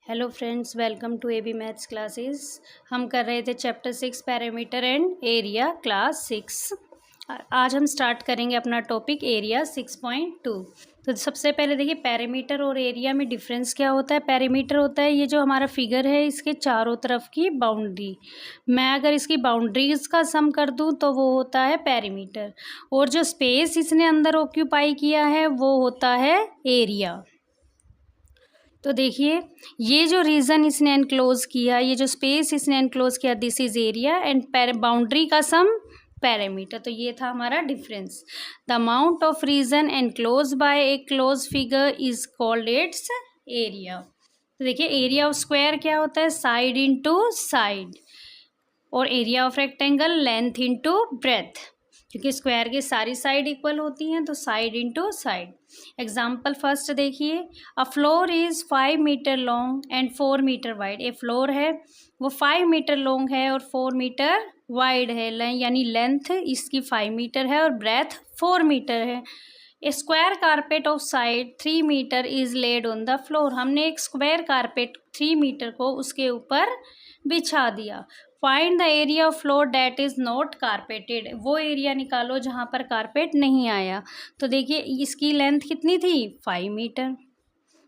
Hello friends, welcome to AB maths classes. हम कर रहे थे chapter 6 perimeter and area class 6। आज हम स्टार्ट करेंगे अपना टॉपिक एरिया 6.2। तो सबसे पहले देखिए पैरामीटर और एरिया में डिफरेंस क्या होता है। पैरामीटर होता है ये जो हमारा फिगर है इसके चारों तरफ की बाउंड्री। मैं अगर इसकी बाउंड्रीज का सम कर दूं तो वो होता है पैरामीटर, और जो स्पेस इसने अंदर ऑक्यूपाई किया है वो होता है एरिया। तो देखिए ये जो रीजन इसने एनक्लोज किया, ये जो स्पेस इसने एनक्लोज किया, this is area and boundary का सम पैरामीटर। तो ये था हमारा difference. The amount of region enclose by a close figure is called its area. तो देखिए एरिया ऑफ स्क्वायर क्या होता है, साइड इनटू साइड, और area of rectangle length into breadth, क्योंकि स्क्वायर की सारी साइड इक्वल होती हैं तो side into side. Example first देखिए, a floor is 5 metre long and 4 metre wide. A floor है वो 5 मीटर लॉन्ग है और 4 मीटर वाइड है, यानी लेंथ इसकी 5 मीटर है और ब्रेथ 4 मीटर है। A square carpet of side 3 metre is laid on the floor. हमने एक स्क्वायर कारपेट 3 मीटर को उसके ऊपर बिछा दिया। Find the area of floor that is not carpeted. वो एरिया निकालो जहाँ पर कारपेट नहीं आया। तो देखिए इसकी लेंथ कितनी थी, 5 मीटर,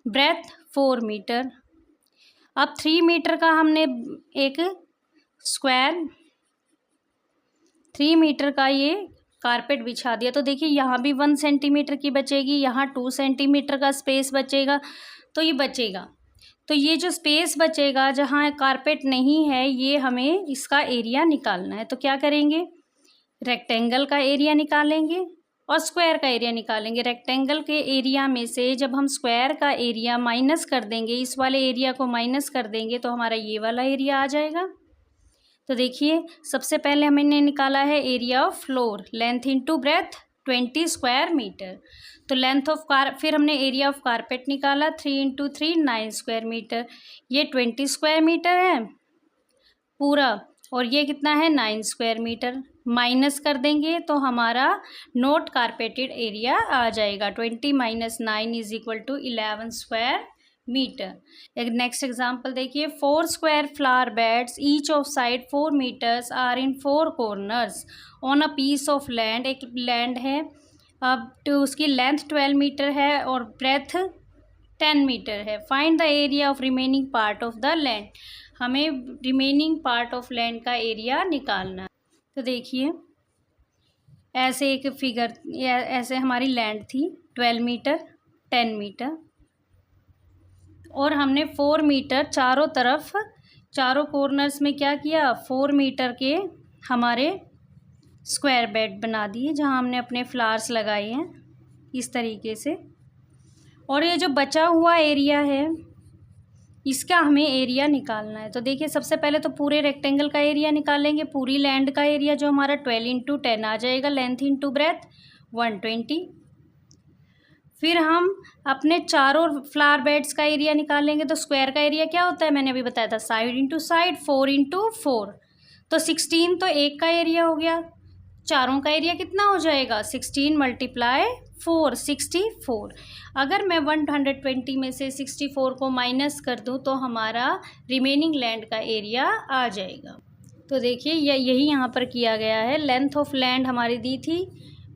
ब्रेथ 4 मीटर। अब 3 मीटर का हमने एक स्क्वायर 3 मीटर का ये कारपेट बिछा दिया। तो देखिए यहाँ भी 1 सेंटीमीटर की बचेगी, यहाँ 2 सेंटीमीटर का स्पेस बचेगा। तो ये बचेगा, तो ये जो स्पेस बचेगा जहाँ कारपेट नहीं है ये हमें इसका एरिया निकालना है। तो क्या करेंगे, रेक्टेंगल का एरिया निकालेंगे और स्क्वायर का एरिया निकालेंगे। रेक्टेंगल के एरिया में से जब हम स्क्वायर का एरिया माइनस कर देंगे, इस वाले एरिया को माइनस कर देंगे तो हमारा ये वाला एरिया आ जाएगा। तो देखिए सबसे पहले हमने निकाला है area of floor, length into breadth 20 square metre. तो लेंथ ऑफ फिर हमने एरिया ऑफ कारपेट निकाला, 3 इंटू 3 9 स्क्वायर मीटर। ये 20 स्क्वायर मीटर है पूरा, और ये कितना है 9 स्क्वायर मीटर। माइनस कर देंगे तो हमारा नॉट कारपेटेड एरिया आ जाएगा। 20 minus 9 is equal to 11 square metre. एक नेक्स्ट एग्जांपल देखिए, 4 square flower beds each of side 4 metres are in 4 corners on a piece of land. एक लैंड है, अब तो उसकी लेंथ 12 मीटर है और ब्रेथ 10 मीटर है। Find the area of remaining part of the land. हमें रिमेनिंग पार्ट ऑफ लैंड का एरिया निकालना है। तो देखिए ऐसे एक फिगर, ऐसे हमारी लैंड थी 12 मीटर 10 मीटर, और हमने 4 मीटर चारों तरफ, चारों कॉर्नर्स में क्या किया, 4 मीटर के हमारे स्क्वायर बेड बना दिए जहाँ हमने अपने फ्लावर्स लगाए हैं इस तरीके से। और ये जो बचा हुआ एरिया है इसका हमें एरिया निकालना है। तो देखिए सबसे पहले तो पूरे रेक्टेंगल का एरिया निकालेंगे। पूरी लैंड का एरिया जो हमारा 12 इंटू 10 आ जाएगा, लेंथ इंटू ब्रेथ 120। फिर हम अपने चारों फ्लावर बेड्स का एरिया निकालेंगे। तो स्क्वायर का एरिया क्या होता है, मैंने अभी बताया था, साइड इंटू साइड, 4 इंटू 4। तो 16 तो एक का एरिया हो गया, चारों का एरिया कितना हो जाएगा, 16 मल्टीप्लाई 4 64। अगर मैं 120 में से 64 को माइनस कर दूं तो हमारा रिमेनिंग लैंड का एरिया आ जाएगा। तो देखिए यही यहाँ पर किया गया है। लेंथ ऑफ लैंड हमारी दी थी,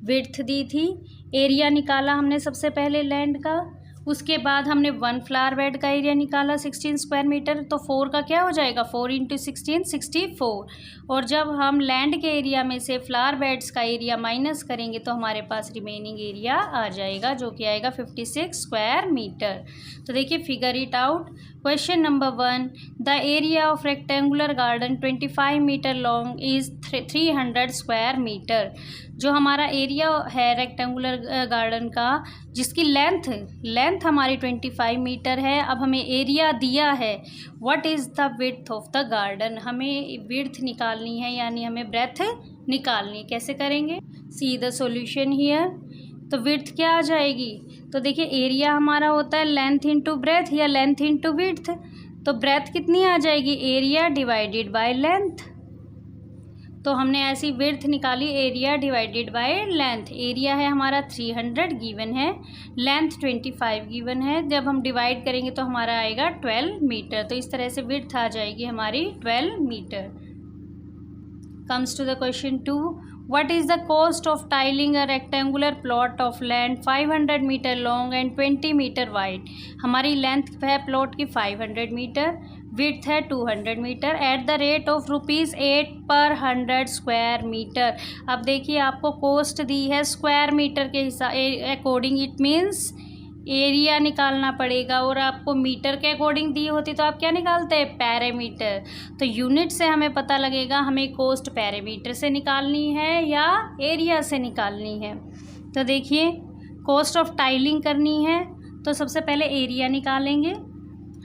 विड्थ दी थी, एरिया निकाला हमने सबसे पहले लैंड का, उसके बाद हमने 1 फ्लावर बेड का एरिया निकाला 16 स्क्वायर मीटर। तो 4 का क्या हो जाएगा, 4 इंटू 16 64। और जब हम लैंड के एरिया में से फ्लावर बेड्स का एरिया माइनस करेंगे तो हमारे पास रिमेनिंग एरिया आ जाएगा जो कि आएगा 56 स्क्वायर मीटर। तो देखिए figure it out. Question number 1, the area of rectangular garden 25 metre long is 300 square metre. जो हमारा एरिया है रेक्टेंगुलर गार्डन का, जिसकी लेंथ हमारी 25 मीटर है। अब हमें एरिया दिया है, what is the width of the garden. हमें विड्थ निकालनी है, यानी हमें ब्रेथ निकालनी है। कैसे करेंगे, सी द सॉल्यूशन हियर। तो विड्थ क्या आ जाएगी, तो देखिए एरिया हमारा होता है लेंथ इंटू ब्रेथ या लेंथ इंटू विड्थ। तो ब्रेथ कितनी आ जाएगी, एरिया डिवाइडेड बाय लेंथ। तो हमने ऐसी विड्थ निकाली, area divided by length. Area है हमारा 300 गिवन है, लेंथ 25 गिवन है। जब हम डिवाइड करेंगे तो हमारा आएगा 12 मीटर। तो इस तरह से विड्थ आ जाएगी हमारी 12 metre. Comes to the question 2, what is the cost of tiling a rectangular plot of land 500 metre long and 20 metre wide. हमारी लेंथ है प्लॉट की 500 मीटर, विड्थ है 200 metre, at the rate of ₹8 per 100 square metre. अब देखिए आपको coast दी है square metre के हिसाब अकॉर्डिंग, इट मीन्स एरिया निकालना पड़ेगा, और आपको मीटर के अकॉर्डिंग दी होती तो आप क्या निकालते हैं, पैरामीटर। तो यूनिट से हमें पता लगेगा हमें कोस्ट पैरामीटर से निकालनी है या एरिया से निकालनी है। तो देखिए कॉस्ट ऑफ टाइलिंग करनी है तो सबसे पहले एरिया निकालेंगे।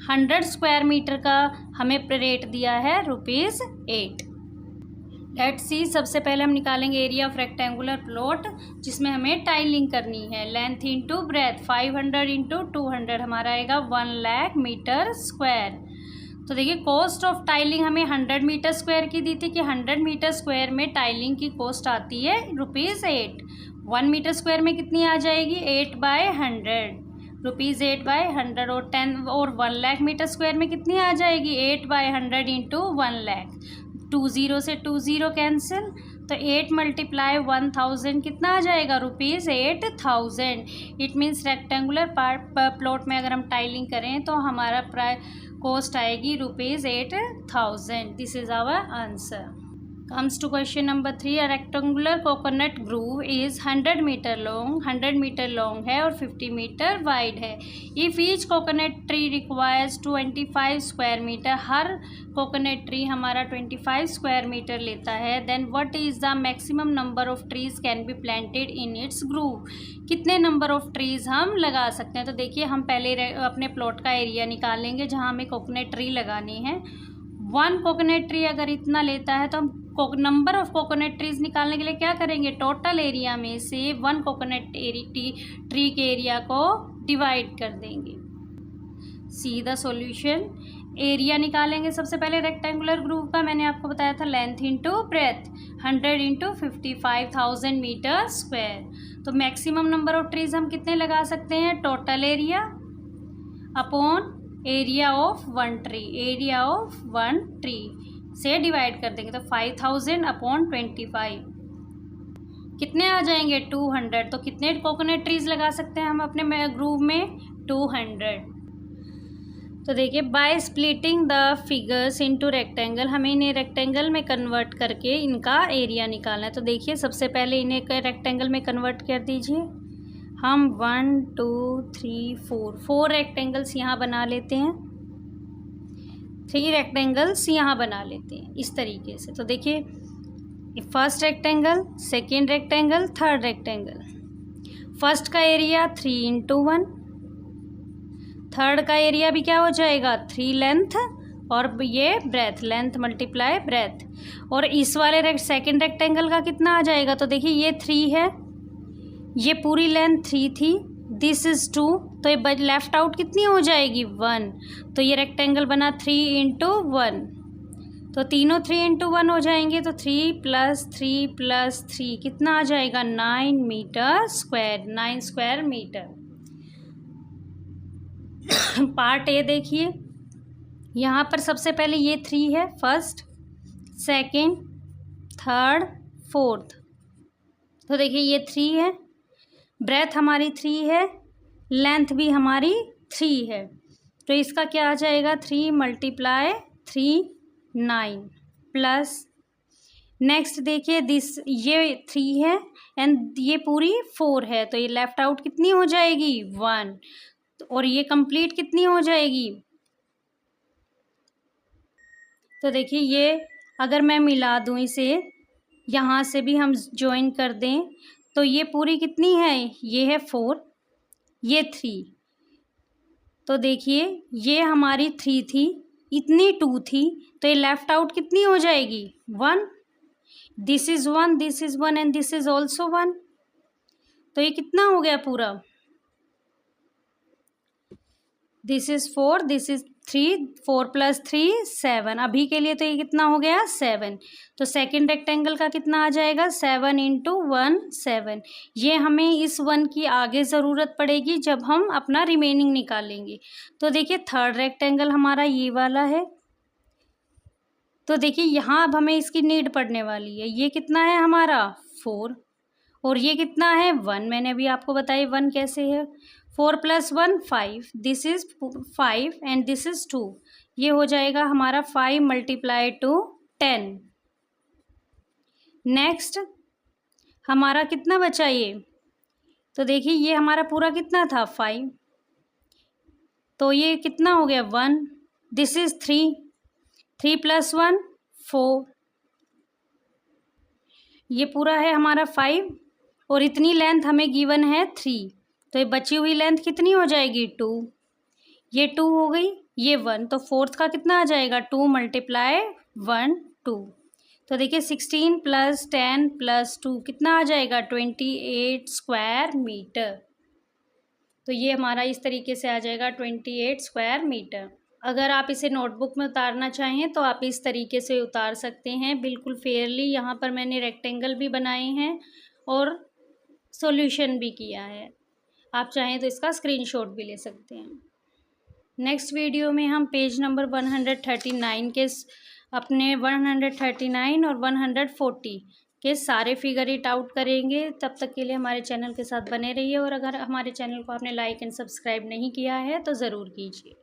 100 स्क्वायर मीटर का हमें रेट दिया है ₹8। लेट्स सी, सबसे पहले हम निकालेंगे एरिया ऑफ रेक्टेंगुलर प्लॉट जिसमें हमें टाइलिंग करनी है। लेंथ इंटू ब्रेथ 500 इंटू 200 हमारा आएगा 1 लाख मीटर स्क्वायर। तो देखिए कॉस्ट ऑफ टाइलिंग हमें 100 मीटर स्क्वायर की दी थी कि 100 मीटर स्क्वायर में टाइलिंग की कॉस्ट आती है ₹8। 1 मीटर स्क्वायर में कितनी आ जाएगी, 8/100, ₹8/100। और 10 और 1 लाख मीटर स्क्वायर में कितनी आ जाएगी, 8/100 इंटू 1 लाख। 2 0 से 2 0 कैंसिल, तो 8 × 1000 कितना आ जाएगा, ₹8000। इट मीन्स रेक्टेंगुलर प्लॉट में अगर हम टाइलिंग करें तो हमारा कॉस्ट आएगी ₹8000। This is our answer. Comes to question number 3, a rectangular coconut grove is 100 metre long, 100 metre long है और 50 मीटर वाइड है। If each coconut tree requires 25 square metre, हर कोकोनट ट्री हमारा 25 स्क्वायर मीटर लेता है, then what is the maximum number of trees can be planted in its grove। कितने number of trees हम लगा सकते हैं। तो देखिए हम पहले अपने प्लॉट का एरिया निकालेंगे जहाँ हमें कोकोनट ट्री लगानी है। 1 कोकोनट ट्री अगर इतना लेता है तो हम नंबर ऑफ कोकोनट ट्रीज निकालने के लिए क्या करेंगे, टोटल एरिया में से 1 कोकोनट ट्री के एरिया को डिवाइड कर देंगे। See the solution. एरिया निकालेंगे सबसे पहले रेक्टेंगुलर ग्रूव का, मैंने आपको बताया था length into breadth, 100 into 55,000 metre square. तो मैक्सिमम नंबर ऑफ ट्रीज हम कितने लगा सकते हैं, total area upon area of 1 tree, area of 1 tree से डिवाइड कर देंगे। तो 5000 अपॉन 25 कितने आ जाएंगे, 200। तो कितने कोकोनट ट्रीज लगा सकते हैं हम अपने ग्रूव में, 200। तो देखिए by splitting the figures into rectangle, हमें इन्हें रेक्टेंगल में कन्वर्ट करके इनका एरिया निकालना है। तो देखिए सबसे पहले इन्हें रेक्टेंगल में कन्वर्ट कर दीजिए। हम 1 2 3 4 रेक्टेंगल्स यहाँ बना लेते हैं, 3 रेक्टेंगल्स यहाँ बना लेते हैं इस तरीके से। तो देखिए first rectangle, second rectangle, third rectangle. First का एरिया 3 × 1, थर्ड का एरिया भी क्या हो जाएगा, 3 लेंथ और ये ब्रेथ, लेंथ मल्टीप्लाई ब्रेथ। और इस वाले सेकेंड रेक्टेंगल का कितना आ जाएगा, तो देखिए ये 3 है, ये पूरी लेंथ 3 थी, दिस इज़ 2, तो ये लेफ्ट आउट कितनी हो जाएगी, 1। तो ये रेक्टेंगल बना 3 × 1, तो तीनों 3 × 1 हो जाएंगे। तो 3 + 3 + 3 कितना आ जाएगा, 9 metre square, 9 square metre. Part A देखिए, यहाँ पर सबसे पहले ये 3 है, फर्स्ट, सेकेंड, थर्ड, फोर्थ। तो देखिए ये 3 है, ब्रेथ हमारी 3 है, लेंथ भी हमारी 3 है। तो इसका क्या आ जाएगा, 3 × 3 9 प्लस, नेक्स्ट देखिए दिस, ये 3 है एंड ये पूरी 4 है, तो ये लेफ्ट आउट कितनी हो जाएगी, 1। और ये कंप्लीट कितनी हो जाएगी। तो देखिए ये अगर मैं मिला दूँ इसे, यहाँ से भी हम ज्वाइन कर दें, तो ये पूरी कितनी है, ये है 4, ये 3। तो देखिए ये हमारी 3 थी, इतनी 2 थी, तो ये लेफ्ट आउट कितनी हो जाएगी, 1। This is 1, this is 1 and this is also 1। तो ये कितना हो गया पूरा, दिस इज़ 4, दिस इज़ 3, 4 + 3 7। अभी के लिए तो ये कितना हो गया 7। तो सेकंड रेक्टेंगल का कितना आ जाएगा 7 × 1 7। ये हमें इस 1 की आगे ज़रूरत पड़ेगी जब हम अपना रिमेनिंग निकालेंगे। तो देखिए थर्ड रेक्टेंगल हमारा ये वाला है। तो देखिए यहाँ अब हमें इसकी नीड पड़ने वाली है। ये कितना है हमारा 4 और ये कितना है 1। मैंने अभी आपको बताया 1 कैसे है। 4 + 1 5, this is 5 and this is 2। ये हो जाएगा हमारा 5 × 10। नेक्स्ट हमारा कितना बचा ये, तो देखिए ये हमारा पूरा कितना था 5, तो ये कितना हो गया 1। This is 3, 3 + 1 4। ये पूरा है हमारा 5 और इतनी लेंथ हमें गिवन है 3, तो ये बची हुई लेंथ कितनी हो जाएगी 2। ये 2 हो गई, ये 1, तो फोर्थ का कितना आ जाएगा 2 × 1 2। तो देखिए 16 + 10 + 2 कितना आ जाएगा 28 स्क्वायर मीटर। तो ये हमारा इस तरीके से आ जाएगा 28 स्क्वायर मीटर। अगर आप इसे नोटबुक में उतारना चाहें तो आप इस तरीके से उतार सकते हैं बिल्कुल फेयरली। यहाँ पर मैंने रेक्टेंगल भी बनाए हैं और सॉल्यूशन भी किया है। आप चाहें तो इसका स्क्रीनशॉट भी ले सकते हैं। नेक्स्ट वीडियो में हम पेज नंबर 139 के अपने 139 और 140 के सारे फिगर इट आउट करेंगे। तब तक के लिए हमारे चैनल के साथ बने रहिए और अगर हमारे चैनल को आपने लाइक एंड सब्सक्राइब नहीं किया है तो ज़रूर कीजिए।